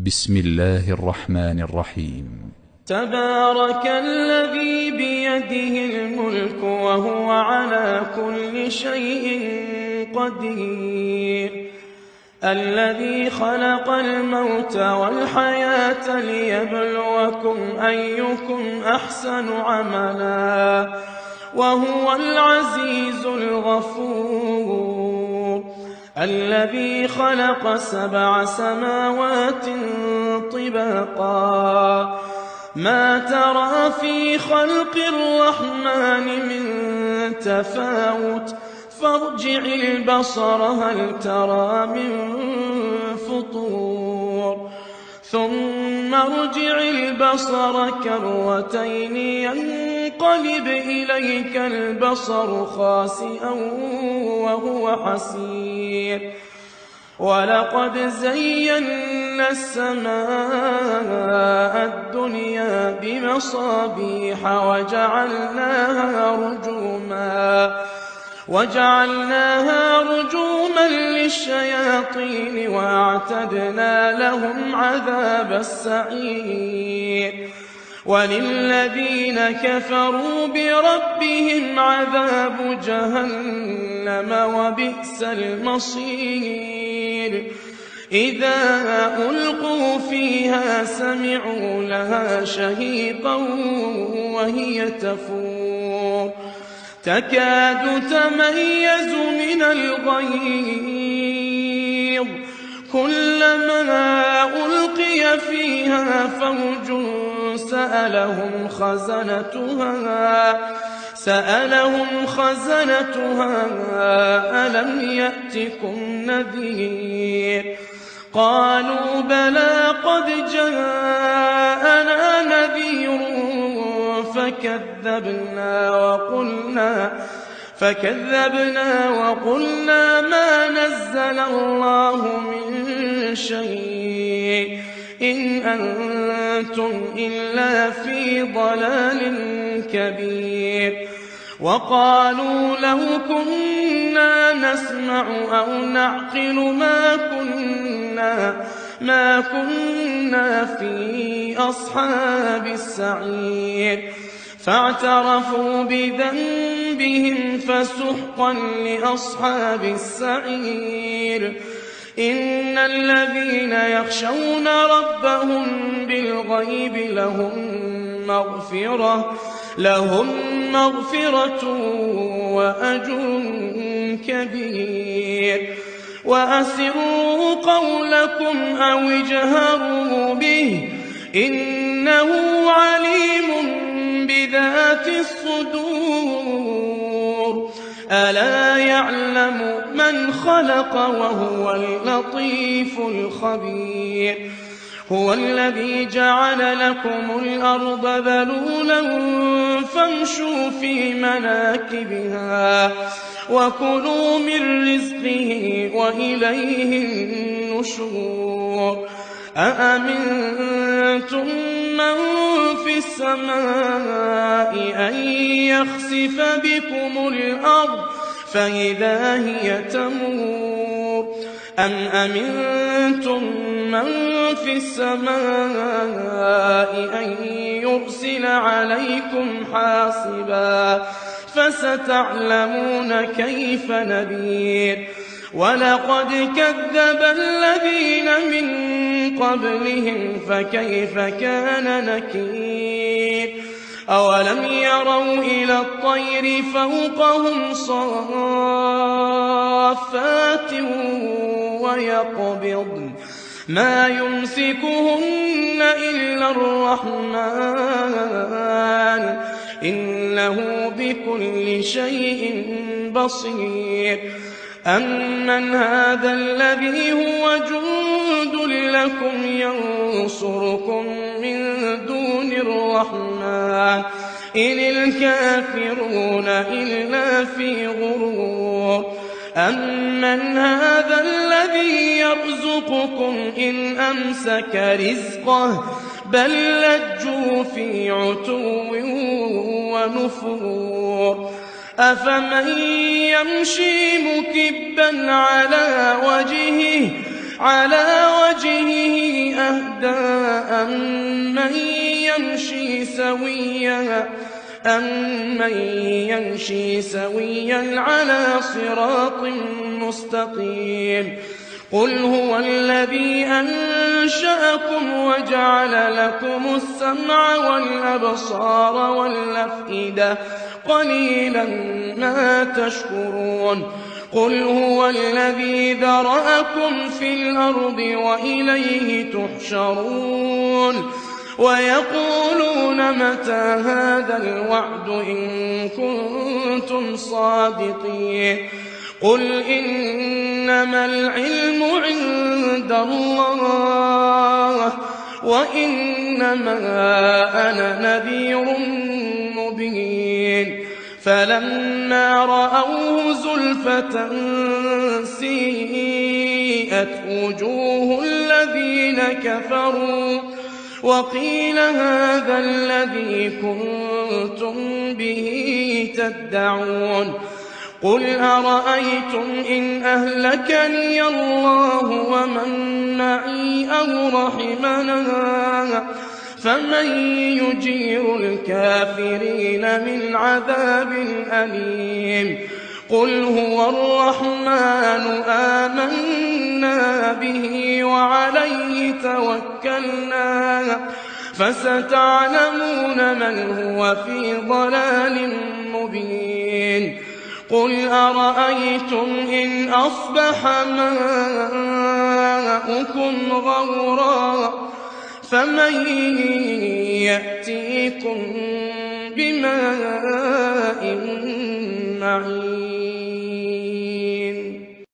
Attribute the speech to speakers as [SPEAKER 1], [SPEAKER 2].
[SPEAKER 1] بسم الله الرحمن الرحيم.
[SPEAKER 2] تبارك الذي بيده الملك وهو على كل شيء قدير، الذي خلق الموت والحياة ليبلوكم أيكم أحسن عملا وهو العزيز الغفور، الذي خلق 7 سماوات طباقا ما ترى في خلق الرحمن من تفاوت فارجع البصر هل ترى من فطور ثم ارجع البصر كرتين ينقلب إليك البصر خاسئا وهو حسير، ولقد زينا السماء الدنيا بمصابيح وجعلناها رجوما للشياطين وأعتدنا لهم عذاب السعير، وللذين كفروا بربهم عذاب جهنم وبئس المصير، إذا ألقوا فيها سمعوا لها شهيقا وهي تفور تكاد تميز من الغيظ، كلما ألقي فيها فوج سألهم خزنتها ألم يأتكم نذير، قالوا بلى قد جاءنا نذير فكذبنا وقلنا ما نزل الله من شيء إن أنتم إلا في ضلال كبير، وقالوا لو كنا نسمع أو نعقل ما كنا في أصحاب السعير، فاعترفوا بذنبهم فسحقا لأصحاب السعير، إن الذين يخشون ربهم بالغيب لهم مغفرة وأجر كبير، وأسروا قولكم أو اجهروا به إنه عليم بذات الصدور، ألا يعلم من خلق وهو اللطيف الخبير، هو الذي جعل لكم الأرض ذلولا فامشوا في مناكبها وكلوا من رزقه وإليه النشور، أأمنتم من في السماء أن يخسف بكم الأرض فإذا هي تمور، أم أمنتم من في السماء أن يرسل عليكم حاصبا فستعلمون كيف نذير، ولقد كذب الذين من قبلهم فكيف كان نكير، أولم يروا إلى الطير فوقهم صافات ويقبضن ما يمسكهن إلا الرحمن إنه بكل شيء بصير، أمن هذا الذي هو جند لكم ينصركم من دون الرحمن إن الكافرون إلا في غرور، أمن هذا الذي يرزقكم إن أمسك رزقه بل لجوا في عتو ونفور، أفمن يمشي مكبا على وجهه على وجهه أهدى أمن يمشي سويا على صراط مستقيم قل هو الذي أنشأكم وجعل لكم السمع والأبصار والأفئدة قليلا ما تشكرون قل هو الذي ذرأكم في الأرض وإليه تحشرون ويقولون متى هذا الوعد إن كنتم صادقين قل إنما العلم عند الله وإنما أنا نذير مبين فلما رأوه زلفة سيئت وجوه الذين كفروا وقيل هذا الذي كنتم به تدعون قل أرأيتم إن أهلكني الله ومن معي أو رحمنا فمن يجير الكافرين من عذاب أليم قل هو الرحمن آمنا به وعليه توكلنا فستعلمون من هو في ضلال مبين قل أرأيتم إن أصبح ماؤكم غورا فمن يأتيكم بماء معين